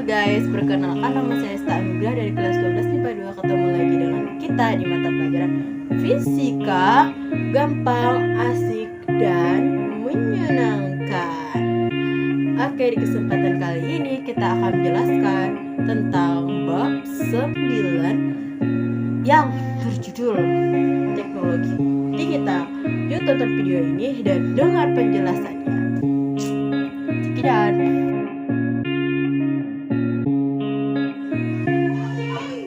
guys, perkenalkan nama saya Esta Anugrah dari kelas 12 IPA 2. Ketemu lagi dengan kita di mata pelajaran Fisika, gampang, asik, dan menyenangkan. Oke, di kesempatan kali ini kita akan menjelaskan tentang bab 9 yang berjudul teknologi digital. Yuk tonton video ini dan dengar penjelasannya. Sekian.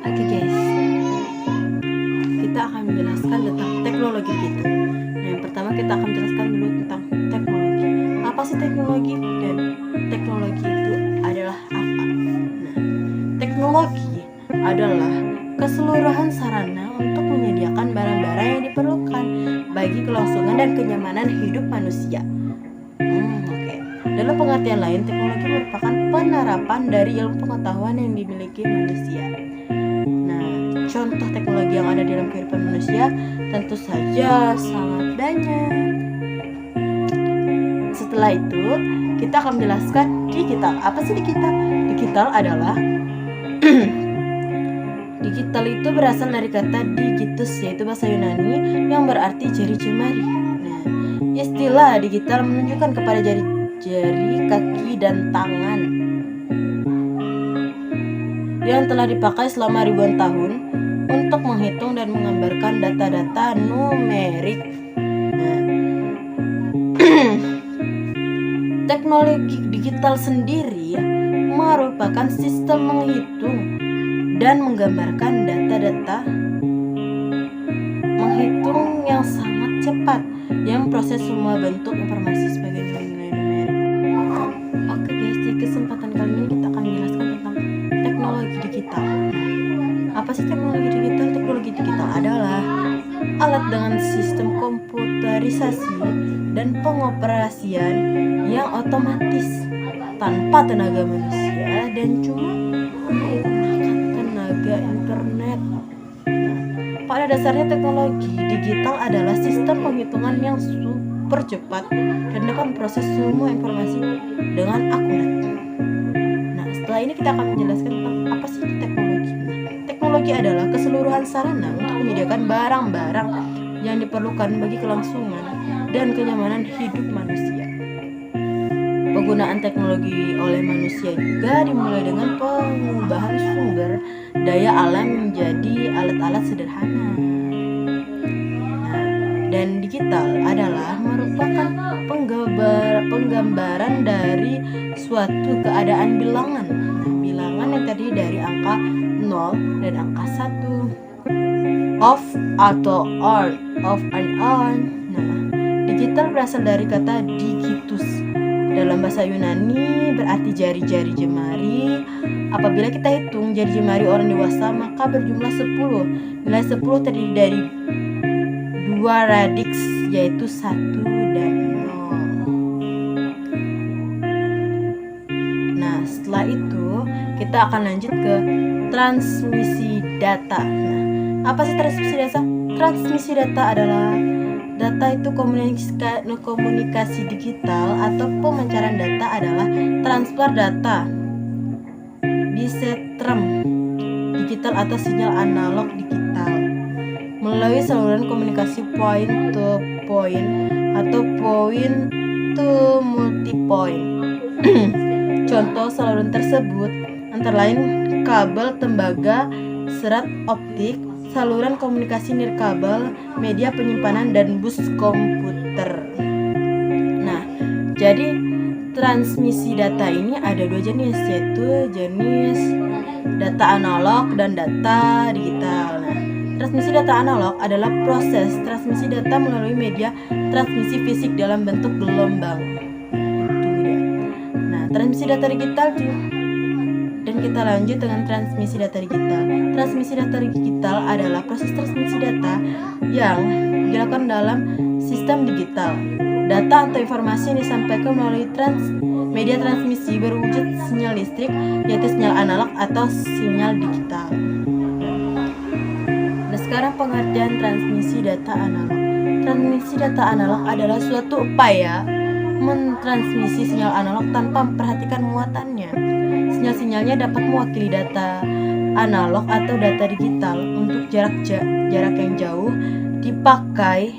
Oke guys, kita akan menjelaskan tentang teknologi kita. Yang pertama kita akan menjelaskan dulu tentang teknologi. Apa sih teknologi dan teknologi itu adalah apa? Nah, teknologi adalah keseluruhan sarana untuk menyediakan barang-barang yang diperlukan bagi kelangsungan dan kenyamanan hidup manusia. Dalam pengertian lain, teknologi merupakan penerapan dari ilmu pengetahuan yang dimiliki manusia. Nah, contoh teknologi yang ada di dalam kehidupan manusia tentu saja sangat banyak. Setelah itu, kita akan menjelaskan digital. Apa sih digital? Digital adalah digital itu berasal dari kata digitus, yaitu bahasa Yunani yang berarti jari jemari. Nah, istilah digital menunjukkan kepada jari, kaki, dan tangan yang telah dipakai selama ribuan tahun untuk menghitung dan menggambarkan data-data numerik. Nah, teknologi digital sendiri merupakan sistem menghitung dan menggambarkan data-data menghitung yang sangat cepat yang proses semua bentuk informasi sebagai nilai-nilai numerik. Oke guys, di kesempatan kali ini kita akan menjelaskan tentang teknologi digital. Apa sih teknologi digital? Teknologi digital adalah alat dengan sistem komputerisasi dan pengoperasian yang otomatis tanpa tenaga manusia dan cuma menggunakan tenaga internet. Pada dasarnya teknologi digital adalah sistem penghitungan yang super cepat dan dapat memproses semua informasi dengan akurat. Nah, setelah ini kita akan menjelaskan tentang apa sih itu teknologi. Teknologi adalah keseluruhan sarana untuk menyediakan barang-barang yang diperlukan bagi kelangsungan dan kenyamanan hidup manusia. Penggunaan teknologi oleh manusia juga dimulai dengan pengubahan sumber daya alam menjadi alat-alat sederhana. Nah, dan digital adalah merupakan penggambaran dari suatu keadaan bilangan. Bilangan yang terdiri dari angka 0 dan angka 1. Off atau on, off and on. Nah, digital berasal dari kata digitus. Dalam bahasa Yunani berarti jari-jari jemari. Apabila kita hitung jari jemari orang dewasa maka berjumlah 10. Nilai 10 terdiri dari 2 radiks yaitu 1 dan 0. Nah, setelah itu kita akan lanjut ke transmisi data. Nah, apa sih transmisi data? Transmisi data adalah data itu komunikasi digital atau pemancaran data adalah transfer data bisetrum digital atau sinyal analog digital melalui saluran komunikasi point to point atau point to multipoint. Contoh saluran tersebut antara lain kabel tembaga, serat optik, saluran komunikasi nirkabel, media penyimpanan, dan bus komputer. Nah, jadi transmisi data ini ada 2 jenis, yaitu jenis data analog dan data digital. Nah, transmisi data analog adalah proses transmisi data melalui media transmisi fisik dalam bentuk gelombang. Itu dia. Nah, transmisi data digital dan kita lanjut dengan transmisi data digital. Transmisi data digital adalah proses transmisi data yang dilakukan dalam sistem digital. Data atau informasi yang disampaikan melalui media transmisi berwujud sinyal listrik, yaitu sinyal analog atau sinyal digital. Nah, sekarang pengertian transmisi data analog. Transmisi data analog adalah suatu upaya mentransmisi sinyal analog tanpa memperhatikan muatannya. Sinyal-sinyalnya dapat mewakili data analog atau data digital. Untuk jarak yang jauh dipakai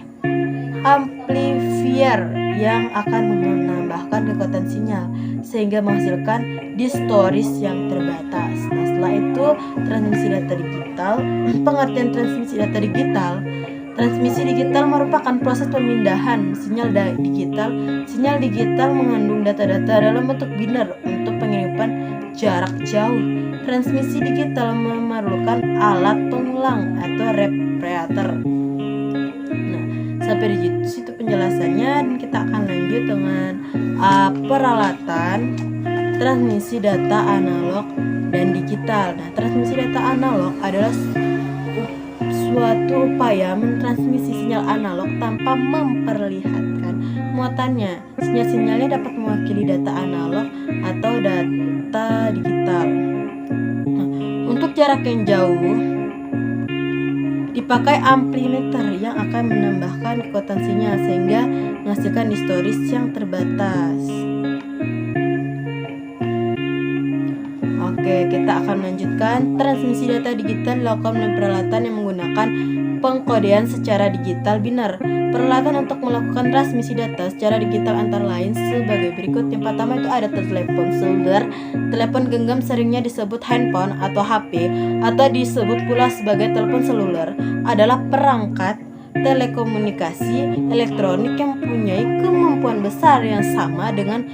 amplifier yang akan menambahkan kekuatan sinyal sehingga menghasilkan distoris yang terbatas. Nah, setelah itu transmisi data digital. Pengertian transmisi data digital. Transmisi digital merupakan proses pemindahan sinyal digital. Sinyal digital mengandung data-data dalam bentuk biner untuk pengiriman jarak jauh. Transmisi digital memerlukan alat pengulang atau reparator. Nah, sampai di situ penjelasannya, dan kita akan lanjut dengan peralatan transmisi data analog dan digital. Nah, transmisi data analog adalah suatu upaya mentransmisi sinyal analog tanpa memperlihatkan muatannya. Sinyal-sinyalnya dapat mewakili data analog atau data digital. Nah, untuk jarak yang jauh dipakai amplimeter yang akan menambahkan kekuatan sinyal sehingga menghasilkan distoris yang terbatas. Oke, kita akan melanjutkan. Transmisi data digital dilakukan dengan peralatan yang menggunakan pengkodean secara digital biner. Peralatan untuk melakukan transmisi data secara digital antara lain sebagai berikut. Yang pertama itu ada telepon seluler. Telepon genggam seringnya disebut handphone atau HP atau disebut pula sebagai telepon seluler, adalah perangkat telekomunikasi elektronik yang mempunyai kemampuan besar yang sama dengan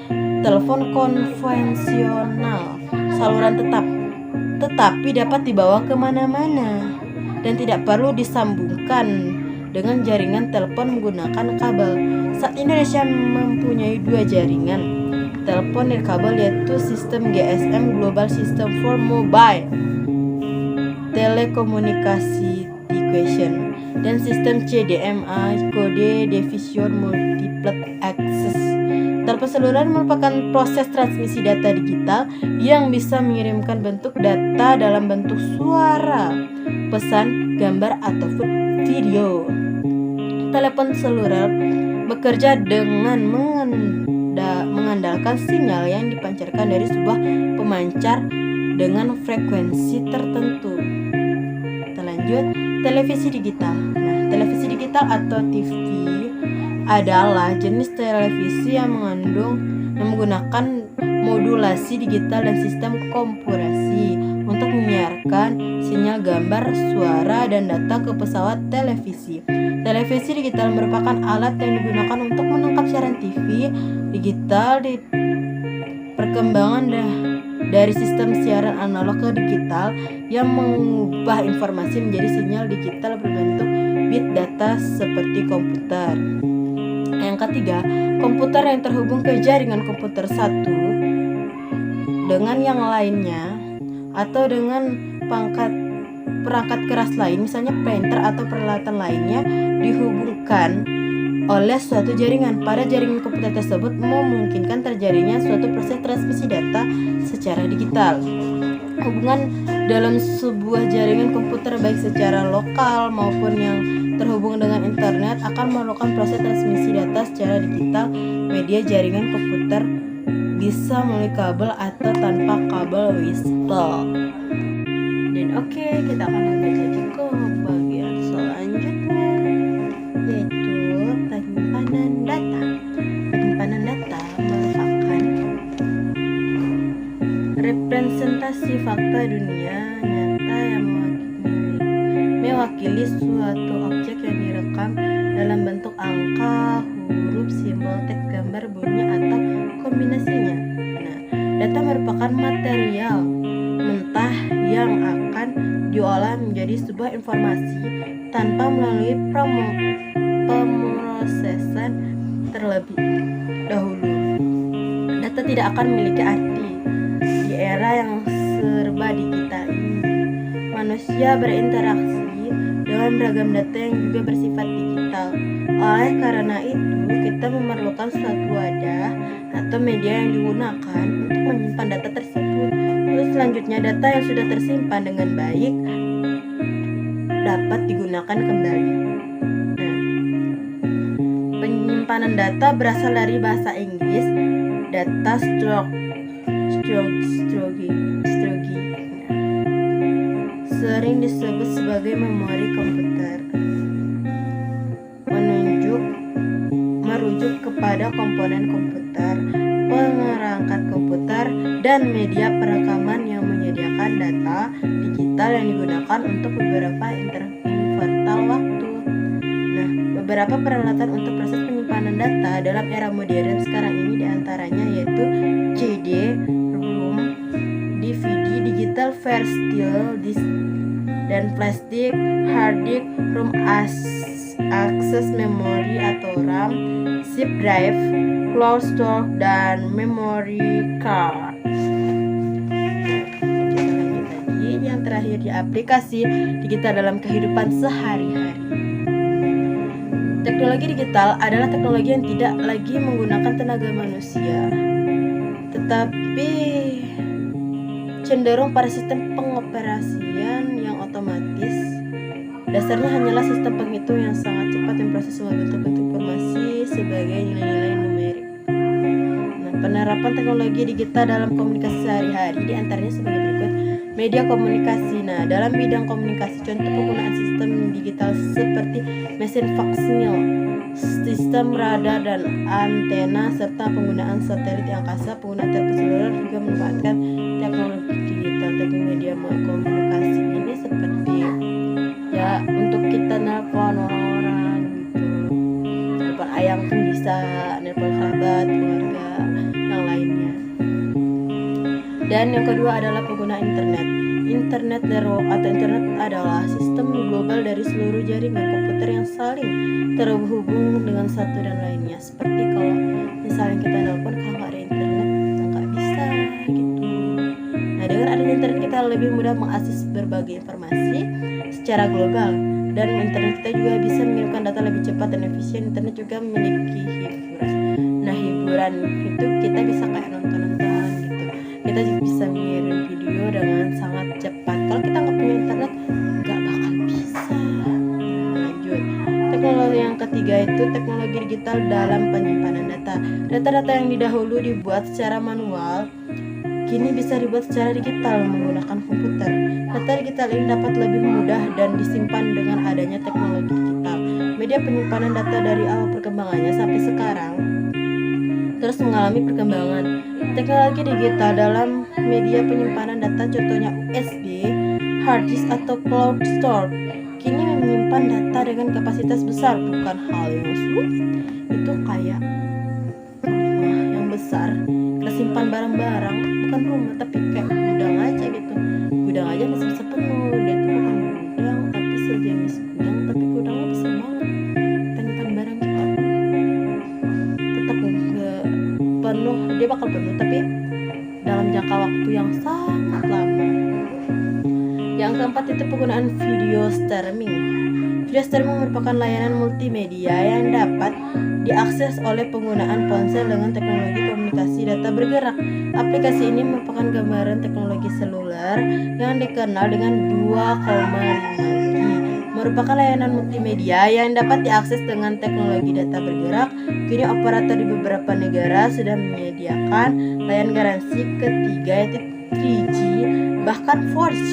telepon konvensional. Saluran tetapi dapat dibawa kemana-mana dan tidak perlu disambungkan dengan jaringan telepon menggunakan kabel. Saat Indonesia mempunyai 2 jaringan telepon nirkabel, yaitu sistem GSM Global System for Mobile Telecommunication dan sistem CDMA Code Division Multiple Access. Telepon seluler merupakan proses transmisi data digital yang bisa mengirimkan bentuk data dalam bentuk suara, pesan, gambar, ataupun video. Telepon seluler bekerja dengan mengandalkan sinyal yang dipancarkan dari sebuah pemancar dengan frekuensi tertentu. Kita lanjut, televisi digital. Nah, televisi digital atau TV adalah jenis televisi yang menggunakan modulasi digital dan sistem kompresi untuk menyiarkan sinyal gambar, suara, dan data ke pesawat televisi. Televisi digital merupakan alat yang digunakan untuk menangkap siaran TV digital di perkembangan dari sistem siaran analog ke digital yang mengubah informasi menjadi sinyal digital berbentuk bit data seperti komputer. Yang ketiga, komputer yang terhubung ke jaringan komputer satu dengan yang lainnya atau dengan perangkat keras lain, misalnya printer atau peralatan lainnya, dihubungkan oleh suatu jaringan. Pada jaringan komputer tersebut memungkinkan terjadinya suatu proses transmisi data secara digital. Hubungan dalam sebuah jaringan komputer baik secara lokal maupun yang terhubung dengan internet akan melakukan proses transmisi data secara digital. Media jaringan komputer bisa melalui kabel atau tanpa kabel whistle. Dan oke, kita akan lanjut lagi ke bagian selanjutnya, yaitu penyimpanan data. Penyimpanan data merupakan representasi fakta dunia nyata yang mewakili suatu objek yang direkam dalam bentuk angka, huruf, simbol, teks, gambar, bunyi, atau kombinasinya. Nah, data merupakan material mentah yang akan diolah menjadi sebuah informasi tanpa melalui pemrosesan terlebih dahulu. Data tidak akan memiliki arti di era yang serba digital ini. Manusia berinteraksi dengan beragam data yang juga bersifat digital. Oleh karena itu, kita memerlukan suatu wadah atau media yang digunakan untuk menyimpan data tersebut. Terus selanjutnya, data yang sudah tersimpan dengan baik dapat digunakan kembali. Nah, penyimpanan data berasal dari bahasa Inggris data storage disebut sebagai memori komputer. Merujuk kepada komponen komputer, perangkat komputer, dan media perekaman yang menyediakan data digital yang digunakan untuk beberapa interval waktu. Nah, beberapa peralatan untuk proses penyimpanan data dalam era modern sekarang ini diantaranya yaitu CD, ROM, DVD, digital flash disk, dan plastik, hard disk, ROM access memory atau RAM, zip drive, cloud store, dan memory card. Kita lanjut lagi, yang terakhir di aplikasi digital dalam kehidupan sehari-hari. Teknologi digital adalah teknologi yang tidak lagi menggunakan tenaga manusia, tetapi cenderung pada sistem pengoperasian yang otomatis. Dasarnya hanyalah sistem penghitung yang sangat cepat yang proses semua bentuk-bentuk informasi sebagai nilai-nilai numerik. Nah, penerapan teknologi digital dalam komunikasi sehari-hari diantaranya sebagai berikut. Media komunikasi. Nah, dalam bidang komunikasi, contoh penggunaan sistem digital seperti mesin faksmil, sistem radar dan antena, serta penggunaan satelit di angkasa. Penggunaan telepon seluler juga memanfaatkan teknologi digital. Teknologi media komunikasi ini seperti ya untuk kita nelpon orang-orang gitu, nelpon ayang pun bisa, nelpon sahabat, keluarga, yang lainnya. Dan yang kedua adalah penggunaan internet. Internet network atau internet adalah sistem global dari seluruh jaringan komputer yang saling terhubung dengan satu dan lainnya. Seperti kalau misalnya kita nelpon, kalau nggak ada internet nggak bisa gitu. Nah, dengan adanya internet kita lebih mudah mengakses berbagai informasi secara global, dan internet kita juga bisa mengirimkan data lebih cepat dan efisien. Internet juga memiliki hiburan. Nah, hiburan itu kita bisa kayak nonton-nonton gitu. Kita juga bisa mengirim video dengan sangat cepat. Kalau kita nggak punya internet, nggak bakal bisa. Lanjut. Teknologi yang ketiga itu teknologi digital dalam penyimpanan data. Data-data yang dahulu dibuat secara manual kini bisa dibuat secara digital menggunakan komputer. Data digital ini dapat lebih mudah dan disimpan dengan adanya teknologi digital. Media penyimpanan data dari awal perkembangannya sampai sekarang terus mengalami perkembangan. Teknologi digital dalam media penyimpanan data contohnya USB, hard disk atau cloud store kini menyimpan data dengan kapasitas besar, bukan hal yang sulit. Itu kayak rumah yang besar, kita simpan barang-barang, bukan rumah tapi kayak gudang aja gitu. Gudang aja bisa penuh, dia tuh bukan gudang tapi sejenis gudang, tapi gudangnya besar banget. Kita nyimpan barang kita tetap nggak penuh, dia bakal penuh tapi dalam jangka waktu yang sangat lama. Yang keempat itu penggunaan video streaming. Video streaming merupakan layanan multimedia yang dapat diakses oleh penggunaan ponsel dengan teknologi komunikasi data bergerak. Aplikasi ini merupakan gambaran teknologi seluler yang dikenal dengan 2,5G. Merupakan layanan multimedia yang dapat diakses dengan teknologi data bergerak. Kini operator di beberapa negara sudah menyediakan layanan garansi ketiga yaitu 3G bahkan 4G,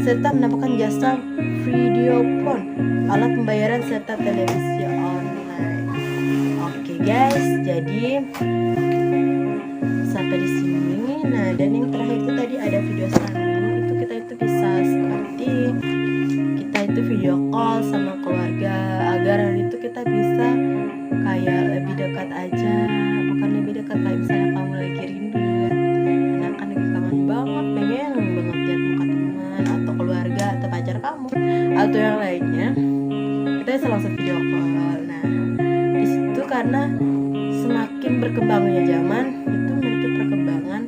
serta menampakkan jasa video phone, alat pembayaran serta televisi online. Oke guys, jadi sampai di sini. Nah, dan yang terakhir itu tadi ada video streaming. Itu kita itu bisa seperti kita itu video call sama keluarga agar itu kita bisa kayak lebih dekat aja, bukan lebih dekat kayak misalnya kamu lagi rindu, karena kan lagi kangen banget, pengen banget lihat muka teman atau keluarga atau pacar kamu atau yang lainnya, kita bisa langsung video call. Nah, di situ karena semakin berkembangnya zaman itu memiliki perkembangan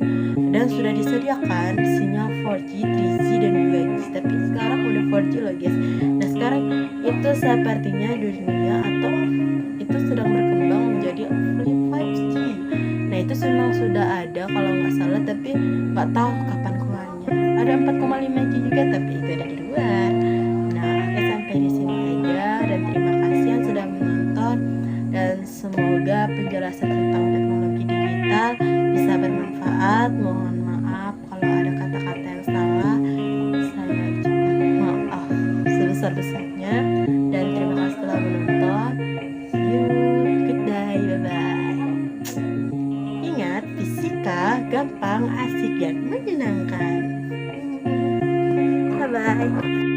dan sudah disediakan sinyal 4G, 3G dan 2G. Tapi sekarang udah 4G loh guys. Nah, sekarang itu sepertinya dunia atau itu sedang berkembang menjadi 5G. Nah, itu memang sudah ada kalau nggak salah, tapi nggak tahu kapan keluarnya. Ada 4,5G juga, tapi itu ada di luar. Nah, oke, sampai di sini aja, dan terima kasih yang sudah menonton, dan semoga penjelasan tentang teknologi digital bisa bermanfaat. Mohon maaf kalau ada kata-kata yang salah, saya juga sebesar-besarnya. Dan terima kasih telah menonton. See you, good day, bye-bye. Ingat, fisika gampang, asik, dan menyenangkan. Bye-bye.